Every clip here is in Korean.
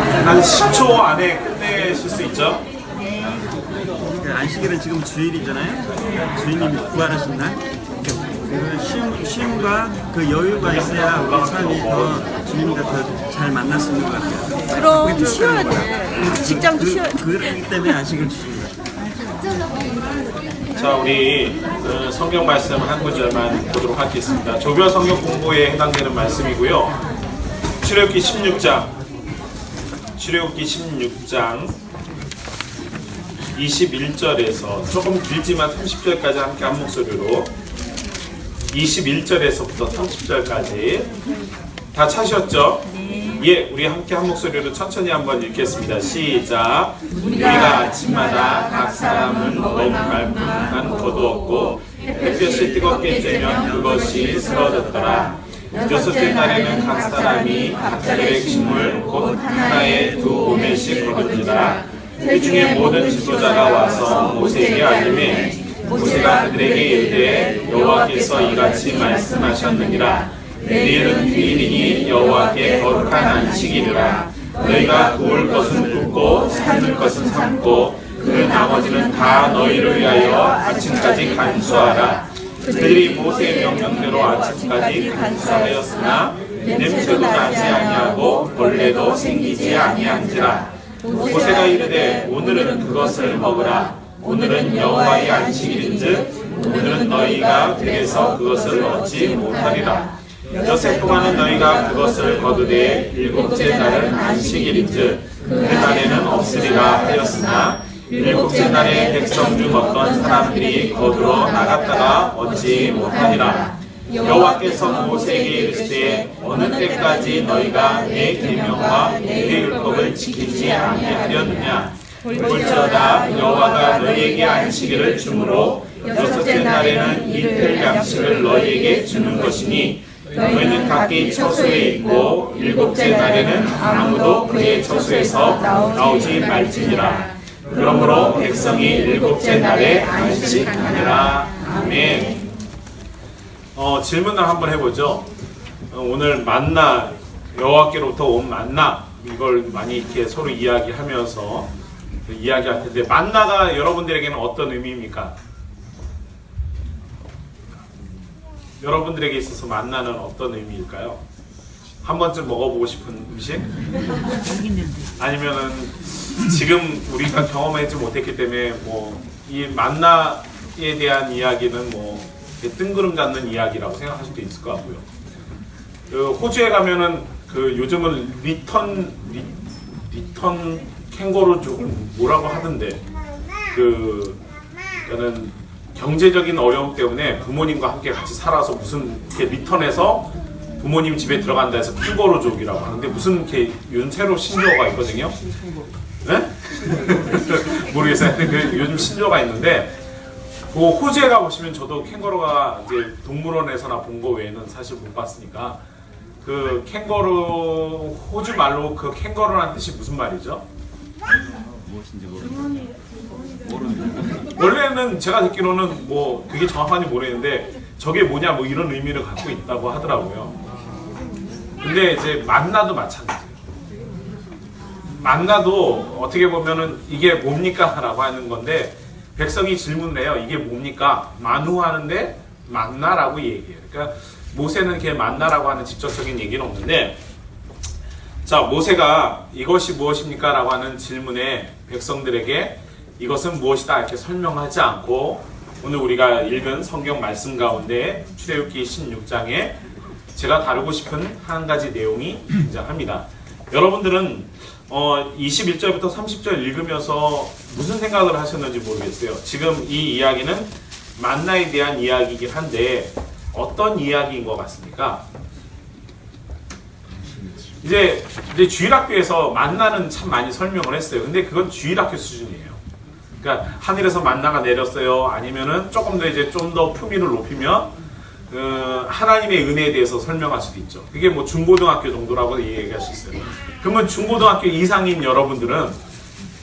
한 10초 안에 끝내실 수 있죠? 그 안식일은 지금 주일이잖아요. 주님이 부활하신 날. 그 쉼과 그 여유가 있어야 우리 삶이 더 주님과 더 잘 만날 수 있는 것 같아요. 그럼 쉬어야 돼. 직장도 쉬어야 돼. 그렇기 때문에 안식을 주신 거예요. 자, 우리 그 성경 말씀 한 구절만 보도록 하겠습니다. 조별 성경 공부에 해당되는 말씀이고요. 출애굽기 16장 21절에서 조금 길지만 30절까지 함께 한 목소리로 21절에서부터 30절까지 다 찾으셨죠? 예, 우리 함께 한 목소리로 천천히 한번 읽겠습니다. 시작. 우리가 아침마다 각 사람은 너무 말뿐한 거두었고 햇볕이 뜨겁게 쬐면 그것이 쓰러졌더라. 여섯째 날에는 각 사람이 각자의 식물 곧 하나에 2오멜씩 거둔지라. 그 중에 모든 지도자가 와서 모세에게 알림해 모세가 그들에게 이르되 여호와께서 이같이 말씀하셨느니라. 내일은 휴일이니 여호와께 거룩한 안식일이라. 너희가 구울 것은 굽고 삶을 것은 삶고 그 나머지는 다 너희를 위하여 아침까지 간수하라. 그들이 모세의 명령대로 아침까지 간수하였으나 냄새도 나지 아니하고 벌레도 생기지 아니한지라. 모세가 이르되 오늘은 그것을 먹으라. 오늘은 여호와의 안식일인즉 오늘은 너희가 들에서 그것을 얻지 못하리라. 여섯 동안은 너희가 그것을 거두되 일곱째 날은 안식일인즉 그 날에는 없으리라 하였으나 일곱째 날에 백성 중 어떤 사람들이 거두러 나갔다가 얻지 못하니라. 여호와께서 모세에게 이르시되 어느 때까지 너희가 내 계명과 내 율법을 지키지 아니하려느냐. 볼지어다 여호와가 너희에게 안식일을 주므로 여섯째 날에는 이틀 양식을 너희에게 주는 것이니 너희는 각기 처소에 있고 일곱째 날에는 아무도 그의 처소에서 나오지 말지니라. 그러므로 백성이 일곱째 날에 안식하니라. 아멘. 질문을 한번 해보죠. 오늘 만나, 여호와께로부터 온 만나, 이걸 많이 이렇게 서로 이야기하면서 이야기할 텐데, 만나가 여러분들에게는 어떤 의미입니까? 여러분들에게 있어서 만나는 어떤 의미일까요? 한 번쯤 먹어보고 싶은 음식? 아니면은 지금 우리가 경험하지 못했기 때문에 뭐 이 만나에 대한 이야기는 뭐 뜬구름 잡는 이야기라고 생각할 수도 있을 것 같고요. 그 호주에 가면은 그 요즘은 리턴 캥거루 쪽을 뭐라고 하던데, 그는 경제적인 어려움 때문에 부모님과 함께 같이 살아서 무슨 이렇게 리턴해서 부모님 집에 들어간다 해서 캥거루족이라고 하는데, 무슨 이렇게 요즘 새로 신조어가 있거든요. 네? 모르겠어요. 그 요즘 신조어가 있는데, 그 호주에 가보시면 저도 캥거루가 이제 동물원에서나 본 거 외에는 사실 못 봤으니까, 그 캥거루, 호주 말로 그 캥거루라는 뜻이 무슨 말이죠? 무엇인지 모르는데. 원래는 제가 듣기로는 뭐 그게 정확한지 모르겠는데 저게 뭐냐 뭐 이런 의미를 갖고 있다고 하더라고요. 근데 이제 만나도 마찬가지예요. 만나도 어떻게 보면은 이게 뭡니까? 라고 하는 건데, 백성이 질문을 해요. 이게 뭡니까? 만우하는데 만나라고 얘기해요. 그러니까 모세는 걔 만나라고 하는 직접적인 얘기는 없는데, 자, 모세가 이것이 무엇입니까? 라고 하는 질문에 백성들에게 이것은 무엇이다 이렇게 설명하지 않고, 오늘 우리가 읽은 성경 말씀 가운데 출애굽기 16장에 제가 다루고 싶은 한 가지 내용이 등장합니다. 여러분들은 21절부터 30절 읽으면서 무슨 생각을 하셨는지 모르겠어요. 지금 이 이야기는 만나에 대한 이야기이긴 한데 어떤 이야기인 것 같습니까? 이제 주일학교에서 만나는 참 많이 설명을 했어요. 근데 그건 주일학교 수준이에요. 그러니까 하늘에서 만나가 내렸어요. 아니면은 조금 더 이제 좀 더 품위를 높이면 하나님의 은혜에 대해서 설명할 수도 있죠. 그게 뭐 중고등학교 정도라고 얘기할 수 있어요. 그러면 중고등학교 이상인 여러분들은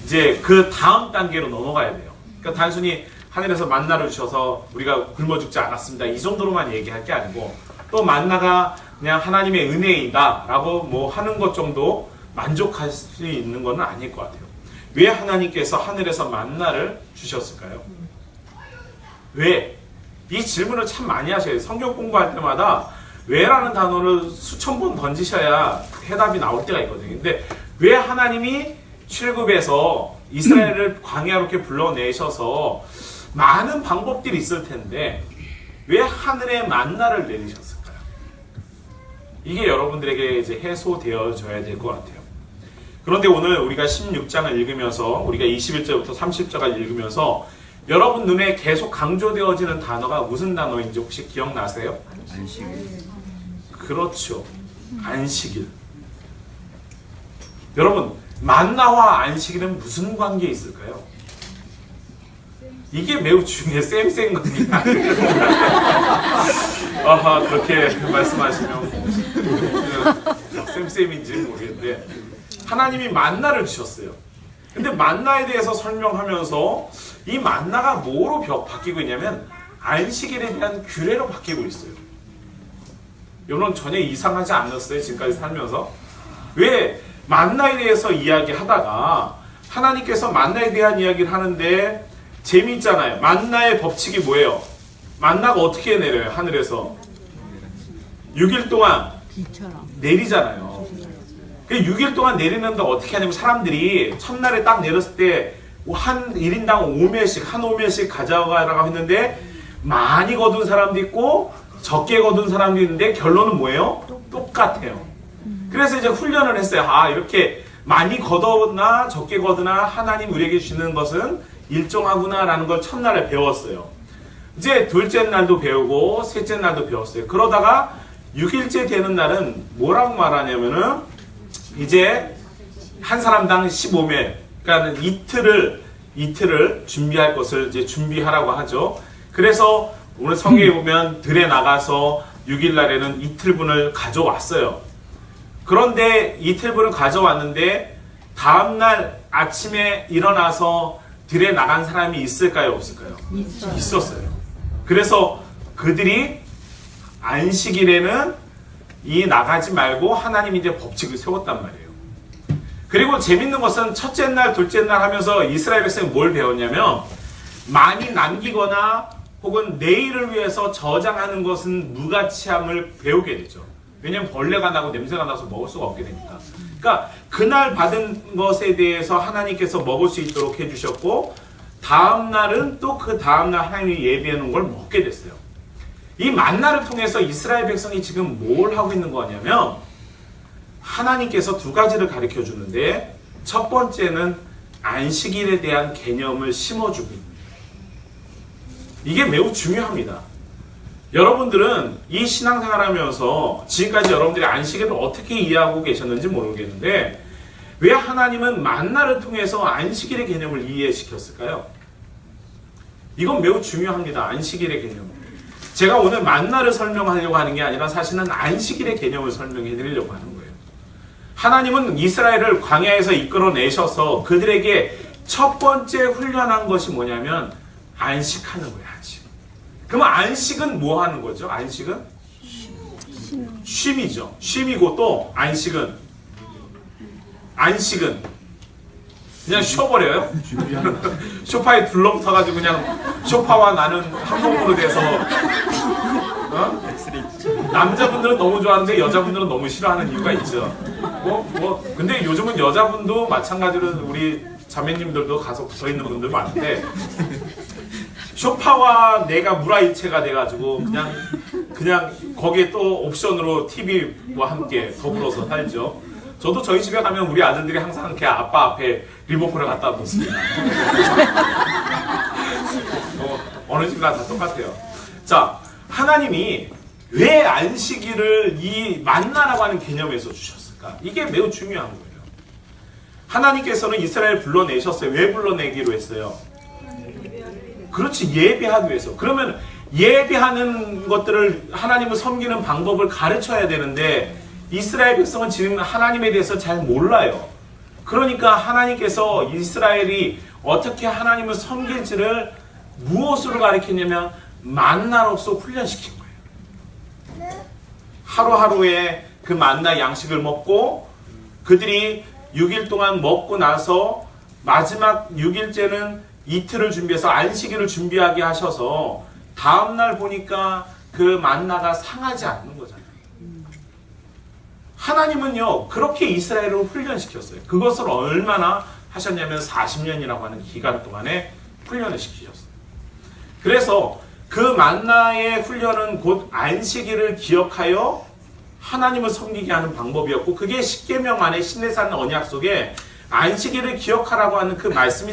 이제 그 다음 단계로 넘어가야 돼요. 그러니까 단순히 하늘에서 만나를 주셔서 우리가 굶어 죽지 않았습니다, 이 정도로만 얘기할 게 아니고, 또 만나가 그냥 하나님의 은혜이다 라고 뭐 하는 것 정도 만족할 수 있는 건 아닐 것 같아요. 왜 하나님께서 하늘에서 만나를 주셨을까요? 왜? 이 질문을 참 많이 하셔요. 성경 공부할 때마다 왜라는 단어를 수천 번 던지셔야 해답이 나올 때가 있거든요. 근데 왜 하나님이 출애굽에서 이스라엘을 광야로 이렇게 불러내셔서 많은 방법들이 있을 텐데 왜 하늘에 만나를 내리셨을까요? 이게 여러분들에게 이제 해소되어져야 될 것 같아요. 그런데 오늘 우리가 16장을 읽으면서 우리가 21절부터 30절까지 읽으면서 여러분 눈에 계속 강조되어지는 단어가 무슨 단어인지 혹시 기억나세요? 안식. 그렇죠. 안식일. 여러분, 만나와 안식일은 무슨 관계 있을까요? 이게 매우 중요해요. 쌤쌤 겁니다. 아하, 그렇게 말씀하시면 쌤쌤인지 모르겠는데 하나님이 만나를 주셨어요. 근데 만나에 대해서 설명하면서 이 만나가 뭐로 바뀌고 있냐면 안식일에 대한 규례로 바뀌고 있어요. 여러분 전혀 이상하지 않았어요? 지금까지 살면서? 왜 만나에 대해서 이야기하다가 하나님께서 만나에 대한 이야기를 하는데 재미있잖아요. 만나의 법칙이 뭐예요? 만나가 어떻게 내려요? 하늘에서 6일 동안 내리잖아요. 그 6일 동안 내리는데 어떻게 하냐면 사람들이 첫날에 딱 내렸을 때 한 1인당 5매씩 한 5매씩 가져가라고 했는데 많이 거둔 사람도 있고 적게 거둔 사람도 있는데 결론은 뭐예요? 똑같아요. 그래서 이제 훈련을 했어요. 아, 이렇게 많이 거두나 적게 거두나 하나님 우리에게 주시는 것은 일정하구나 라는 걸 첫날에 배웠어요. 이제 둘째 날도 배우고 셋째 날도 배웠어요. 그러다가 6일째 되는 날은 뭐라고 말하냐면은 이제 한 사람당 15매, 그러니까 이틀을 준비할 것을 이제 준비하라고 하죠. 그래서 오늘 성경에 보면 들에 나가서 6일 날에는 이틀분을 가져왔어요. 그런데 이틀분을 가져왔는데 다음날 아침에 일어나서 들에 나간 사람이 있을까요? 없을까요? 있었어요. 그래서 그들이 안식일에는 이 나가지 말고 하나님이 이제 법칙을 세웠단 말이에요. 그리고 재밌는 것은 첫째 날, 둘째 날 하면서 이스라엘 백성이 뭘 배웠냐면 많이 남기거나 혹은 내일을 위해서 저장하는 것은 무가치함을 배우게 되죠. 왜냐하면 벌레가 나고 냄새가 나서 먹을 수가 없게 되니까. 그러니까 그날 받은 것에 대해서 하나님께서 먹을 수 있도록 해주셨고 다음 날은 또 그 다음 날 하나님이 예비해 놓은 걸 먹게 됐어요. 이 만나를 통해서 이스라엘 백성이 지금 뭘 하고 있는 거냐면 하나님께서 두 가지를 가르쳐 주는데 첫 번째는 안식일에 대한 개념을 심어주고 있는 거예요. 이게 매우 중요합니다. 여러분들은 이 신앙생활 하면서 지금까지 여러분들이 안식일을 어떻게 이해하고 계셨는지 모르겠는데 왜 하나님은 만나를 통해서 안식일의 개념을 이해시켰을까요? 이건 매우 중요합니다. 안식일의 개념. 제가 오늘 만나를 설명하려고 하는 게 아니라 사실은 안식일의 개념을 설명해 드리려고 하는 거예요. 하나님은 이스라엘을 광야에서 이끌어내셔서 그들에게 첫 번째 훈련한 것이 뭐냐면 안식하는 거예요. 안식. 그러면 안식은 뭐 하는 거죠? 안식은? 쉼이죠. 쉼이고 또 안식은 그냥 쉬어버려요. 소파에 둘러붙어가지고 그냥 소파와 나는 한 몸으로 돼서 남자분들은 너무 좋아하는데 여자분들은 너무 싫어하는 이유가 있죠. 근데 요즘은 여자분도 마찬가지로 우리 자매님들도 가서 붙어있는 분들 많은데 소파와 내가 물화일체가 돼가지고 그냥 거기에 또 옵션으로 TV와 함께 더불어서 살죠. 저도 저희 집에 가면 우리 아들들이 항상 이렇게 아빠 앞에 리모컨을 갖다 놓습니다. 어느 집이나 다 똑같아요. 자, 하나님이 왜 안식일을 이 만나라고 하는 개념에서 주셨을까? 이게 매우 중요한 거예요. 하나님께서는 이스라엘 불러내셨어요. 왜 불러내기로 했어요? 그렇지, 예배하기 위해서. 그러면 예배하는 것들을 하나님을 섬기는 방법을 가르쳐야 되는데 이스라엘 백성은 지금 하나님에 대해서 잘 몰라요. 그러니까 하나님께서 이스라엘이 어떻게 하나님을 섬길지를 무엇으로 가르쳤냐면 만나로서 훈련시킨 거예요. 하루하루에 그 만나 양식을 먹고 그들이 6일 동안 먹고 나서 마지막 6일째는 이틀을 준비해서 안식일을 준비하게 하셔서 다음날 보니까 그 만나가 상하지 않는 거잖아요. 하나님은요 그렇게 이스라엘을 훈련시켰어요. 그것을 얼마나 하셨냐면 40년이라고 하는 기간 동안에 훈련을 시키셨어요. 그래서 그 만나의 훈련은 곧 안식일을 기억하여 하나님을 섬기게 하는 방법이었고, 그게 십계명 안에 시내산 언약 속에 안식일을 기억하라고 하는 그 말씀이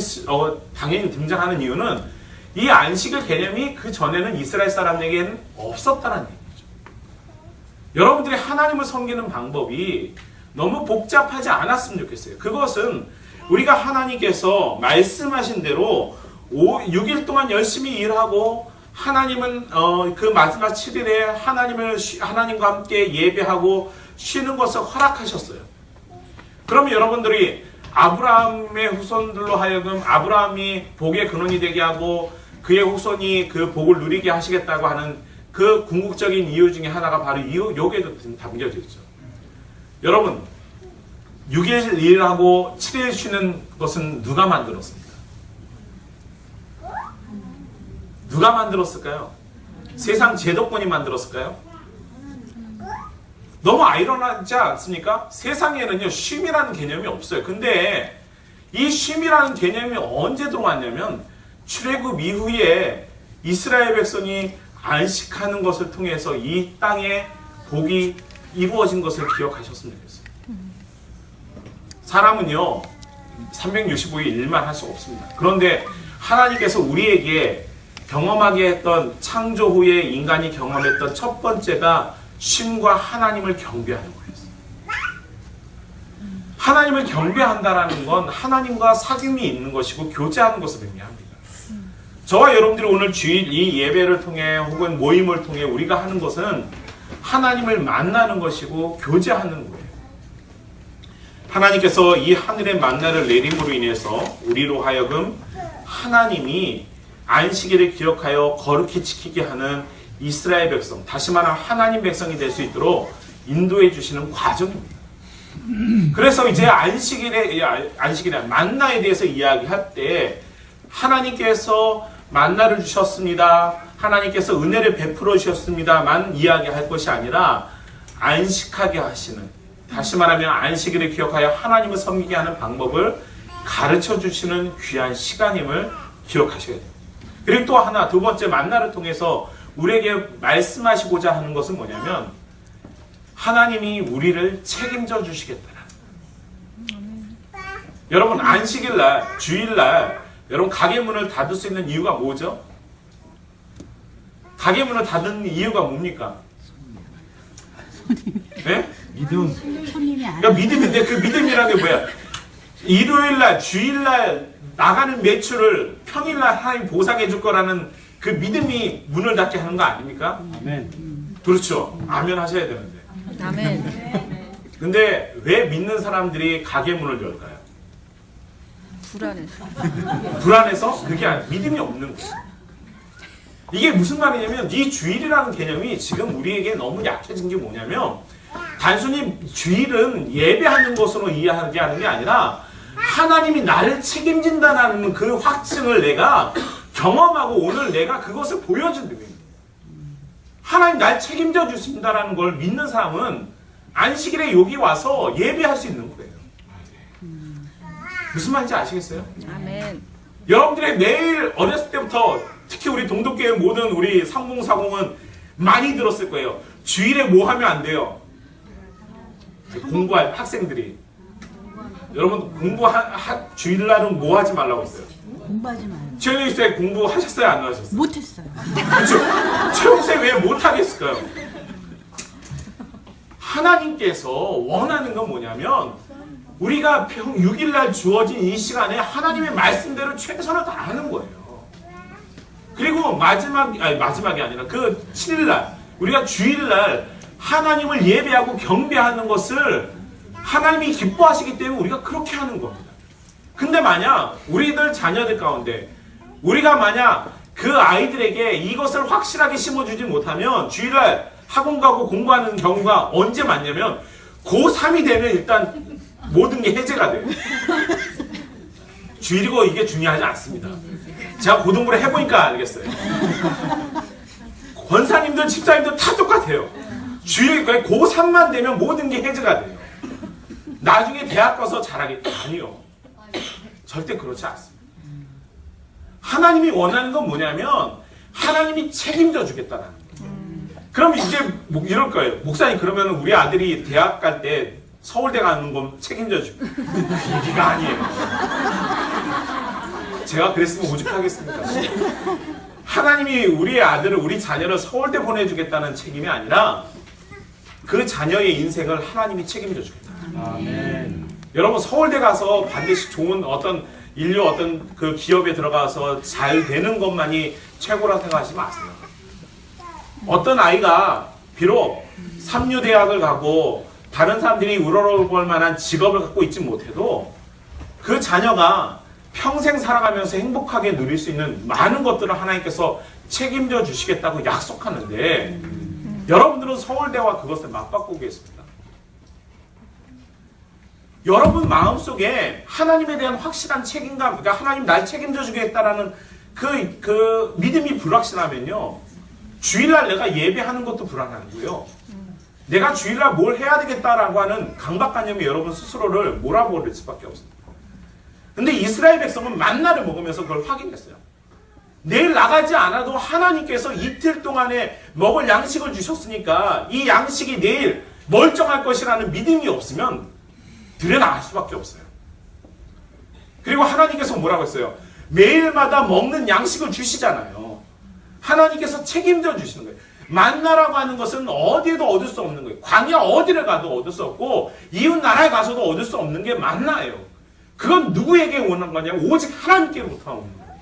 당연히 등장하는 이유는 이 안식일 개념이 그 전에는 이스라엘 사람에게는 없었다는 얘기죠. 여러분들이 하나님을 섬기는 방법이 너무 복잡하지 않았으면 좋겠어요. 그것은 우리가 하나님께서 말씀하신 대로 6일 동안 열심히 일하고 하나님은 그 마지막 7일에 하나님과 함께 예배하고 쉬는 것을 허락하셨어요. 그러면 여러분들이 아브라함의 후손들로 하여금 아브라함이 복의 근원이 되게 하고 그의 후손이 그 복을 누리게 하시겠다고 하는 그 궁극적인 이유 중에 하나가 바로 여기에도 담겨져 있죠. 여러분, 6일 일하고 7일 쉬는 것은 누가 만들었습니까? 누가 만들었을까요? 세상 제도권이 만들었을까요? 너무 아이러니하지 않습니까? 세상에는요 쉼이라는 개념이 없어요. 근데 이 쉼이라는 개념이 언제 들어왔냐면 출애굽 이후에 이스라엘 백성이 안식하는 것을 통해서 이 땅에 복이 이루어진 것을 기억하셨으면 좋겠어요. 사람은요 365일 일만 할 수 없습니다. 그런데 하나님께서 우리에게 경험하게 했던 창조 후에 인간이 경험했던 첫 번째가 쉼과 하나님을 경배하는 거였어요. 하나님을 경배한다라는 건 하나님과 사귐이 있는 것이고 교제하는 것을 의미합니다. 저와 여러분들이 오늘 주일 이 예배를 통해 혹은 모임을 통해 우리가 하는 것은 하나님을 만나는 것이고 교제하는 거예요. 하나님께서 이 하늘의 만나를 내림으로 인해서 우리로 하여금 하나님이 안식일을 기억하여 거룩히 지키게 하는 이스라엘 백성, 다시 말하면 하나님 백성이 될 수 있도록 인도해 주시는 과정입니다. 그래서 이제 안식일에 만나에 대해서 이야기할 때 하나님께서 만나를 주셨습니다. 하나님께서 은혜를 베풀어 주셨습니다만 이야기할 것이 아니라 안식하게 하시는, 다시 말하면 안식일을 기억하여 하나님을 섬기게 하는 방법을 가르쳐 주시는 귀한 시간임을 기억하셔야 돼요. 그리고 또 하나, 두 번째 만나를 통해서 우리에게 말씀하시고자 하는 것은 뭐냐면 하나님이 우리를 책임져 주시겠다는. 여러분 안식일날, 주일날 여러분 가게 문을 닫을 수 있는 이유가 뭐죠? 가게 문을 닫는 이유가 뭡니까? 네? 믿음. 그러니까 믿음인데 그 믿음이라는 게 뭐야? 일요일날, 주일날 나가는 매출을 평일날 하나님 보상해 줄 거라는 그 믿음이 문을 닫게 하는 거 아닙니까? 아멘. 그렇죠. 아멘 하셔야 되는데. 아멘. 근데 왜 믿는 사람들이 가게 문을 열까요? 불안해서. 불안해서? 그게 아니라 믿음이 없는 거예요. 이게 무슨 말이냐면 이 주일이라는 개념이 지금 우리에게 너무 약해진 게 뭐냐면 단순히 주일은 예배하는 것으로 이해하게 하는 게 아니라 하나님이 나를 책임진다는 그 확증을 내가 경험하고 오늘 내가 그것을 보여준다는 거예요. 하나님 날 책임져 주신다는 걸 믿는 사람은 안식일에 여기 와서 예배할 수 있는 거예요. 무슨 말인지 아시겠어요? 아멘. 여러분들의 매일 어렸을 때부터 특히 우리 동독교회 모든 우리 상봉사공은 많이 들었을 거예요. 주일에 뭐 하면 안 돼요? 공부할 학생들이. 여러분 주일날은 뭐 하지 말라고 했어요? 공부하지 마요. 최영생 때 공부하셨어요? 안 하셨어요? 못했어요. 그렇죠? 최영생 왜 못하겠을까요? 하나님께서 원하는 건 뭐냐면 우리가 6일날 주어진 이 시간에 하나님의 말씀대로 최선을 다하는 거예요. 그리고 마지막이 아니라 그 7일날 우리가 주일날 하나님을 예배하고 경배하는 것을 하나님이 기뻐하시기 때문에 우리가 그렇게 하는 겁니다. 근데 만약 우리들 자녀들 가운데 우리가 만약 그 아이들에게 이것을 확실하게 심어주지 못하면 주일날 학원 가고 공부하는 경우가 언제 많냐면 고3이 되면 일단 모든 게 해제가 돼요. 주일이고 이게 중요하지 않습니다. 제가 고등부를 해보니까 알겠어요. 권사님들, 집사님들 다 똑같아요. 주일 고3만 되면 모든 게 해제가 돼요. 나중에 대학 가서 잘하겠다. 아니요. 절대 그렇지 않습니다. 하나님이 원하는 건 뭐냐면 하나님이 책임져 주겠다는 거예요. 그럼 이제 이럴 거예요. 목사님 그러면 우리 아들이 대학 갈 때 서울대 가는 건 책임져 주고 그 얘기가 아니에요. 제가 그랬으면 오죽하겠습니까? 하나님이 우리 아들을, 우리 자녀를 서울대 보내주겠다는 책임이 아니라 그 자녀의 인생을 하나님이 책임져 주겠다. 아멘. 여러분 서울대 가서 반드시 좋은 어떤 인류 어떤 그 기업에 들어가서 잘 되는 것만이 최고라고 생각하지 마세요. 어떤 아이가 비록 삼류대학을 가고 다른 사람들이 우러러볼 만한 직업을 갖고 있지 못해도 그 자녀가 평생 살아가면서 행복하게 누릴 수 있는 많은 것들을 하나님께서 책임져 주시겠다고 약속하는데 여러분들은 서울대와 그것을 맞바꾸고 계십니다. 여러분 마음속에 하나님에 대한 확실한 책임감, 그러니까 하나님 날 책임져 주겠다라는 그 믿음이 불확실하면요, 주일날 내가 예배하는 것도 불안하고요, 내가 주일날 뭘 해야 되겠다라고 하는 강박관념이 여러분 스스로를 몰아버릴 수밖에 없습니다. 근데 이스라엘 백성은 만나를 먹으면서 그걸 확인했어요. 내일 나가지 않아도 하나님께서 이틀 동안에 먹을 양식을 주셨으니까 이 양식이 내일 멀쩡할 것이라는 믿음이 없으면 들여나갈 수밖에 없어요. 그리고 하나님께서 뭐라고 했어요? 매일마다 먹는 양식을 주시잖아요. 하나님께서 책임져 주시는 거예요. 만나라고 하는 것은 어디에도 얻을 수 없는 거예요. 광야 어디를 가도 얻을 수 없고 이웃 나라에 가서도 얻을 수 없는 게 만나예요. 그건 누구에게 오는 거냐면 오직 하나님께로부터 오는 거예요.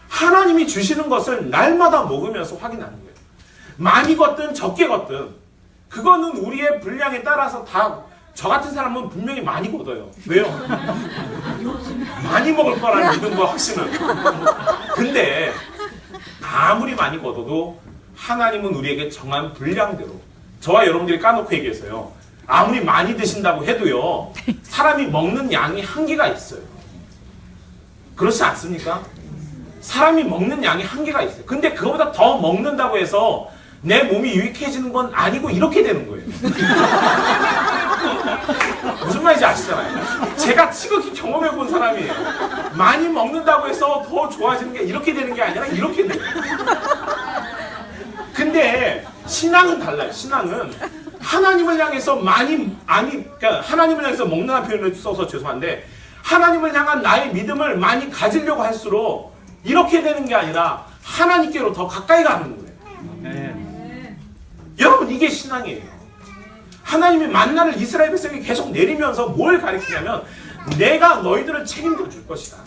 하나님이 주시는 것을 날마다 먹으면서 확인하는 거예요. 많이 걷든 적게 걷든 그거는 우리의 분량에 따라서 다, 저 같은 사람은 분명히 많이 걷어요. 왜요? 많이 먹을 거라는 믿음과 확신은. 근데 아무리 많이 걷어도 하나님은 우리에게 정한 분량대로, 저와 여러분들이 까놓고 얘기해서요, 아무리 많이 드신다고 해도요, 사람이 먹는 양이 한계가 있어요. 그렇지 않습니까? 사람이 먹는 양이 한계가 있어요. 근데 그거보다 더 먹는다고 해서 내 몸이 유익해지는 건 아니고 이렇게 되는 거예요. 무슨 말인지 아시잖아요. 제가 지극히 경험해 본 사람이에요. 많이 먹는다고 해서 더 좋아지는 게 이렇게 되는 게 아니라 이렇게 돼요. 근데 신앙은 달라요. 신앙은 하나님을 향해서 그러니까 하나님을 향해서 먹는다는 표현을 써서 죄송한데, 하나님을 향한 나의 믿음을 많이 가지려고 할수록 이렇게 되는 게 아니라 하나님께로 더 가까이 가는 거예요. 네. 여러분 이게 신앙이에요. 하나님이 만나를 이스라엘 백성이 계속 내리면서 뭘 가리키냐면 내가 너희들을 책임져 줄 것이다.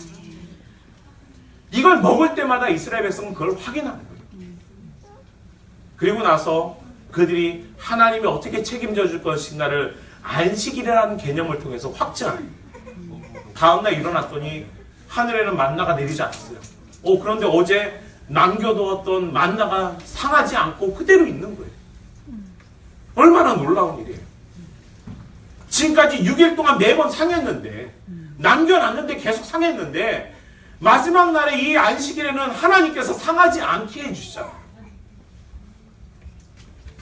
이걸 먹을 때마다 이스라엘 백성은 그걸 확인하는 거예요. 그리고 나서 그들이 하나님이 어떻게 책임져 줄 것인가를 안식일이라는 개념을 통해서 확증하는 거예요. 다음날 일어났더니 하늘에는 만나가 내리지 않았어요. 그런데 어제 남겨두었던 만나가 상하지 않고 그대로 있는 거예요. 얼마나 놀라운 일이에요. 지금까지 6일 동안 매번 상했는데, 남겨놨는데 계속 상했는데, 마지막 날에 이 안식일에는 하나님께서 상하지 않게 해주시잖아요.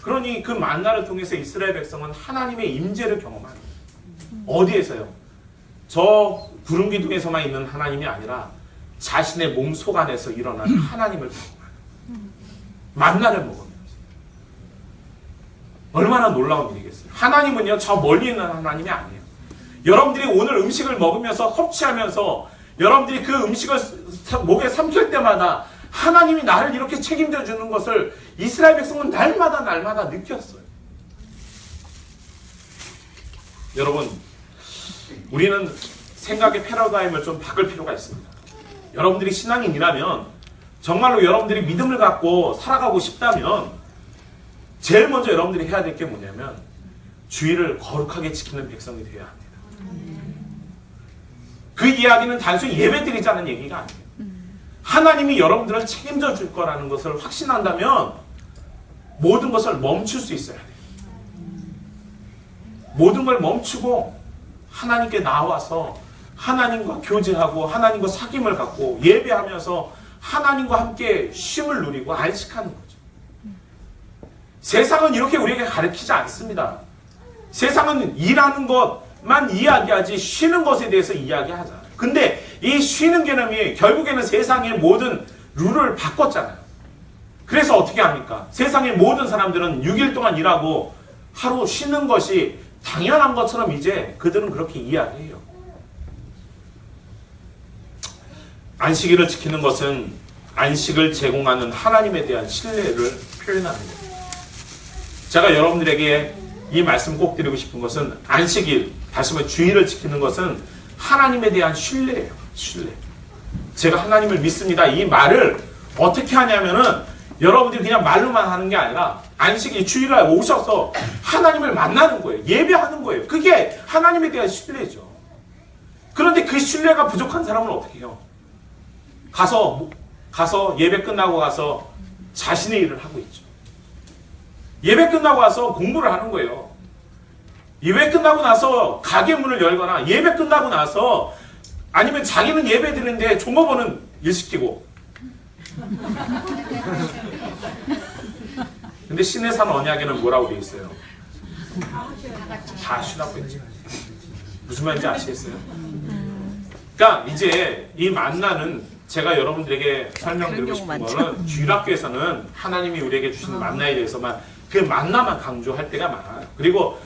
그러니 그 만나를 통해서 이스라엘 백성은 하나님의 임재를 경험하는 거예요. 어디에서요? 저 구름 기둥에서만 있는 하나님이 아니라 자신의 몸 속 안에서 일어나는 하나님을 경험하는, 만나를 먹으면서. 얼마나 놀라운 일이겠어요. 하나님은요, 저 멀리 있는 하나님이 아니에요. 여러분들이 오늘 음식을 먹으면서 섭취하면서 여러분들이 그 음식을 목에 삼킬 때마다 하나님이 나를 이렇게 책임져 주는 것을 이스라엘 백성은 날마다 느꼈어요. 여러분, 우리는 생각의 패러다임을 좀 바꿀 필요가 있습니다. 여러분들이 신앙인이라면, 정말로 여러분들이 믿음을 갖고 살아가고 싶다면 제일 먼저 여러분들이 해야 될 게 뭐냐면 주의를 거룩하게 지키는 백성이 되어야 합니다. 그 이야기는 단순히 예배드리자는 얘기가 아니에요. 하나님이 여러분들을 책임져 줄 거라는 것을 확신한다면 모든 것을 멈출 수 있어야 돼요. 모든 걸 멈추고 하나님께 나와서 하나님과 교제하고 하나님과 사귐을 갖고 예배하면서 하나님과 함께 쉼을 누리고 안식하는 거죠. 세상은 이렇게 우리에게 가르치지 않습니다. 세상은 일하는 것만 이야기하지 쉬는 것에 대해서 이야기하잖아요. 근데 이 쉬는 개념이 결국에는 세상의 모든 룰을 바꿨잖아요. 그래서 어떻게 합니까? 세상의 모든 사람들은 6일 동안 일하고 하루 쉬는 것이 당연한 것처럼 이제 그들은 그렇게 이야기해요. 안식일을 지키는 것은 안식을 제공하는 하나님에 대한 신뢰를 표현하는 거예요. 제가 여러분들에게 이 말씀 꼭 드리고 싶은 것은 안식일, 다시 말해 주일을 지키는 것은 하나님에 대한 신뢰예요. 신뢰. 제가 하나님을 믿습니다. 이 말을 어떻게 하냐면은 여러분들이 그냥 말로만 하는 게 아니라 안식일 주일에 오셔서 하나님을 만나는 거예요. 예배하는 거예요. 그게 하나님에 대한 신뢰죠. 그런데 그 신뢰가 부족한 사람은 어떻게 해요? 가서 예배 끝나고 가서 자신의 일을 하고 있죠. 예배 끝나고 와서 공부를 하는 거예요. 예배 끝나고 나서 가게 문을 열거나 예배 끝나고 나서 아니면 자기는 예배 드리는데 종업원은 일 시키고. 근데 신의 산 언약에는 뭐라고 되어 있어요? 다 쉬라고 했죠. 무슨 말인지 아시겠어요? 그러니까 이제 이 만나는 제가 여러분들에게 설명드리고 싶은 거는 주일학교에서는 하나님이 우리에게 주시는 만나에 대해서만 그 만나만 강조할 때가 많아요. 그리고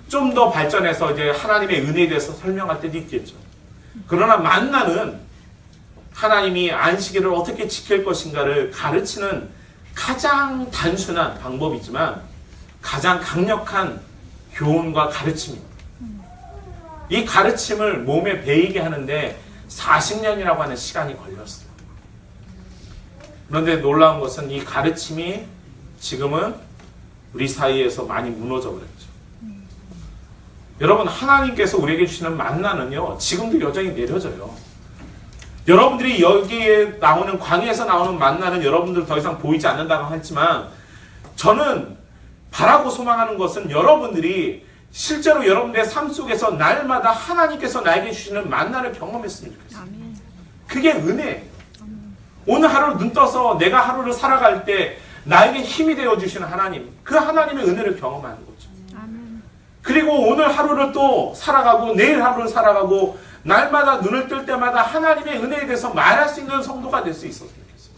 좀 더 발전해서 이제 하나님의 은혜에 대해서 설명할 때도 있겠죠. 그러나 만나는 하나님이 안식일을 어떻게 지킬 것인가를 가르치는 가장 단순한 방법이지만 가장 강력한 교훈과 가르침입니다. 이 가르침을 몸에 배이게 하는데 40년이라고 하는 시간이 걸렸어요. 그런데 놀라운 것은 이 가르침이 지금은 우리 사이에서 많이 무너져 버렸죠. 여러분, 하나님께서 우리에게 주시는 만나는요, 지금도 여전히 내려져요. 여러분들이 여기에 나오는, 광야에서 나오는 만나는 여러분들 더 이상 보이지 않는다고 했지만, 저는 바라고 소망하는 것은 여러분들이 실제로 여러분들의 삶 속에서 날마다 하나님께서 나에게 주시는 만나를 경험했으면 좋겠어요. 그게 은혜예요. 오늘 하루를 눈 떠서 내가 하루를 살아갈 때 나에게 힘이 되어주시는 하나님, 그 하나님의 은혜를 경험하는 거죠. 그리고 오늘 하루를 또 살아가고 내일 하루를 살아가고 날마다 눈을 뜰 때마다 하나님의 은혜에 대해서 말할 수 있는 성도가 될 수 있었으면 좋겠어요.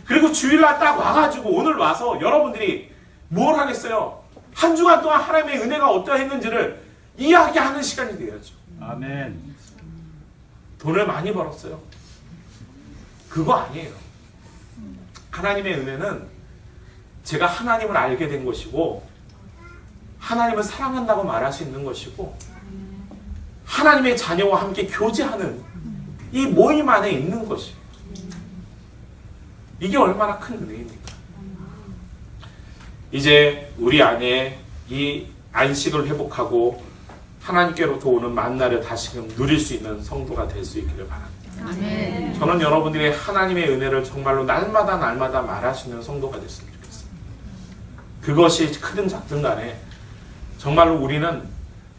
그리고 주일날 딱 와가지고 오늘 와서 여러분들이 뭘 하겠어요? 한 주간 동안 하나님의 은혜가 어떠했는지를 이야기하는 시간이 되어야죠. 아멘. 돈을 많이 벌었어요. 그거 아니에요. 하나님의 은혜는 제가 하나님을 알게 된 것이고 하나님을 사랑한다고 말할 수 있는 것이고 하나님의 자녀와 함께 교제하는 이 모임 안에 있는 것이에요. 이게 얼마나 큰 은혜입니까? 이제 우리 안에 이 안식을 회복하고 하나님께로부터 오는 만나를 다시금 누릴 수 있는 성도가 될 수 있기를 바랍니다. 아멘. 저는 여러분들이 하나님의 은혜를 정말로 날마다 말할 수 있는 성도가 됐으면 좋겠어요. 그것이 크든 작든 간에 정말로 우리는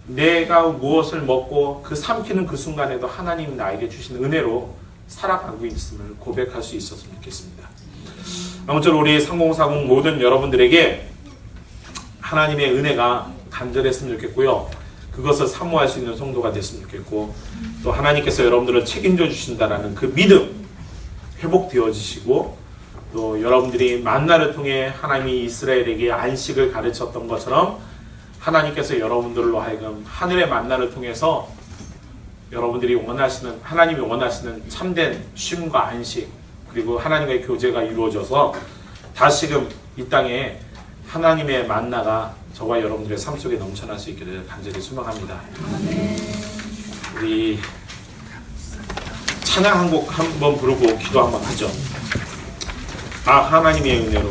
내가 무엇을 먹고 그 삼키는 그 순간에도 하나님이 나에게 주신 은혜로 살아가고 있음을 고백할 수 있었으면 좋겠습니다. 아무쪼록 우리 3040 모든 여러분들에게 하나님의 은혜가 간절했으면 좋겠고요. 그것을 사모할 수 있는 성도가 됐으면 좋겠고 또 하나님께서 여러분들을 책임져 주신다라는 그 믿음 회복되어지시고 또 여러분들이 만나를 통해 하나님이 이스라엘에게 안식을 가르쳤던 것처럼 하나님께서 여러분들로 하여금 하늘의 만나를 통해서 여러분들이 원하시는, 하나님이 원하시는 참된 쉼과 안식 그리고 하나님과의 교제가 이루어져서 다시금 이 땅에 하나님의 만나가 저와 여러분들의 삶 속에 넘쳐날 수 있기를 간절히 소망합니다. 우리 찬양 한 곡 한번 부르고 기도 한번 하죠. 아, 하나님의 은혜로